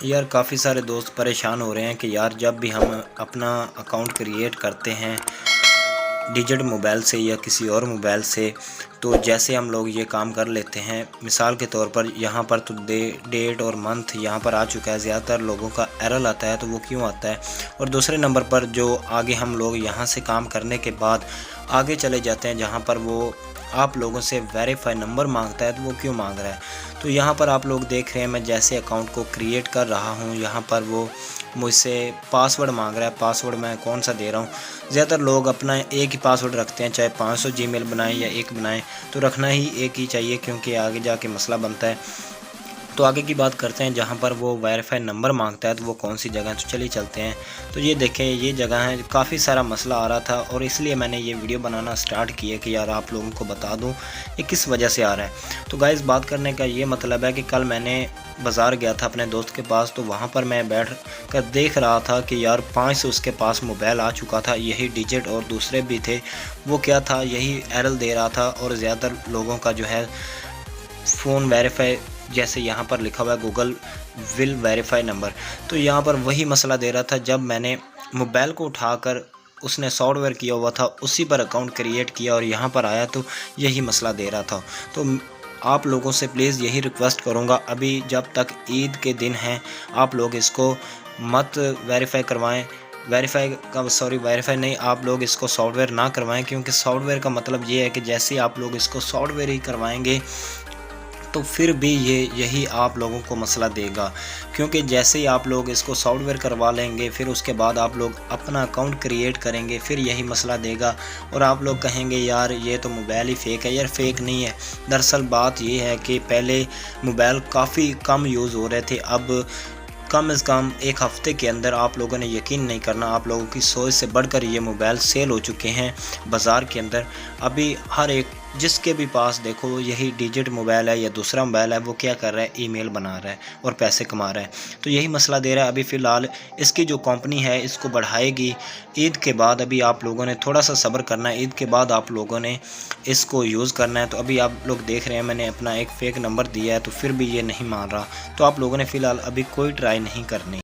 यार काफ़ी सारे दोस्त परेशान हो रहे हैं कि यार जब भी हम अपना अकाउंट क्रिएट करते हैं डिजिट मोबाइल से या किसी और मोबाइल से, तो जैसे हम लोग ये काम कर लेते हैं, मिसाल के तौर पर यहाँ पर तो डेट और मंथ यहाँ पर आ चुका है, ज़्यादातर लोगों का एरर आता है। तो वो क्यों आता है? और दूसरे नंबर पर जो आगे हम लोग यहाँ से काम करने के बाद आगे चले जाते हैं जहाँ पर वो आप लोगों से वेरीफाई नंबर मांगता है, तो वो क्यों मांग रहा है? तो यहाँ पर आप लोग देख रहे हैं, मैं जैसे अकाउंट को क्रिएट कर रहा हूँ, यहाँ पर वो मुझसे पासवर्ड मांग रहा है। पासवर्ड मैं कौन सा दे रहा हूँ? ज़्यादातर लोग अपना एक ही पासवर्ड रखते हैं, चाहे 500 जीमेल बनाएं या एक बनाएं, तो रखना ही एक ही चाहिए क्योंकि आगे जाके मसला बनता है। तो आगे की बात करते हैं, जहाँ पर वो वेरीफाई नंबर मांगता है तो वो कौन सी जगह है, तो चलिए चलते हैं। तो ये देखें, ये जगह है। काफ़ी सारा मसला आ रहा था और इसलिए मैंने ये वीडियो बनाना स्टार्ट किया कि यार आप लोगों को बता दूं ये किस वजह से आ रहा है। तो गाइस, बात करने का ये मतलब है कि कल मैंने बाज़ार गया था अपने दोस्त के पास, तो वहाँ पर मैं बैठ कर देख रहा था कि यार 5 से उसके पास मोबाइल आ चुका था, यही डिजिट और दूसरे भी थे। वो क्या था, यही एरर दे रहा था। और ज़्यादातर लोगों का जो है फ़ोन वेरीफाई, जैसे यहाँ पर लिखा हुआ है गूगल विल वेरीफाई नंबर, तो यहाँ पर वही मसला दे रहा था। जब मैंने मोबाइल को उठाकर उसने सॉफ्टवेयर किया हुआ था उसी पर अकाउंट क्रिएट किया और यहाँ पर आया तो यही मसला दे रहा था। तो आप लोगों से प्लीज़ यही रिक्वेस्ट करूँगा, अभी जब तक ईद के दिन हैं आप लोग इसको मत वेरीफाई करवाएं। वेरीफाई नहीं, आप लोग इसको सॉफ्टवेयर ना करवाएं, क्योंकि सॉफ्टवेयर का मतलब ये है कि जैसे ही आप लोग इसको सॉफ्टवेयर ही करवाएंगे तो फिर भी यही आप लोगों को मसला देगा। क्योंकि जैसे ही आप लोग इसको सॉफ्टवेयर करवा लेंगे, फिर उसके बाद आप लोग अपना अकाउंट क्रिएट करेंगे, फिर यही मसला देगा और आप लोग कहेंगे यार ये तो मोबाइल ही फ़ेक है। यार फ़ेक नहीं है, दरअसल बात ये है कि पहले मोबाइल काफ़ी कम यूज़ हो रहे थे। अब कम से कम एक हफ़्ते के अंदर, आप लोगों ने यकीन नहीं करना, आप लोगों की सोच से बढ़कर ये मोबाइल सेल हो चुके हैं बाज़ार के अंदर। अभी हर एक जिसके भी पास देखो यही डिजिट मोबाइल है या दूसरा मोबाइल है, वो क्या कर रहा है, ईमेल बना रहा है और पैसे कमा रहा है। तो यही मसला दे रहा है। अभी फ़िलहाल इसकी जो कंपनी है इसको बढ़ाएगी ईद के बाद। अभी आप लोगों ने थोड़ा सा सब्र करना है, ईद के बाद आप लोगों ने इसको यूज़ करना है। तो अभी आप लोग देख रहे हैं मैंने अपना एक फ़ेक नंबर दिया है, तो फिर भी ये नहीं मान रहा। तो आप लोगों ने फ़िलहाल अभी कोई ट्राई नहीं करनी।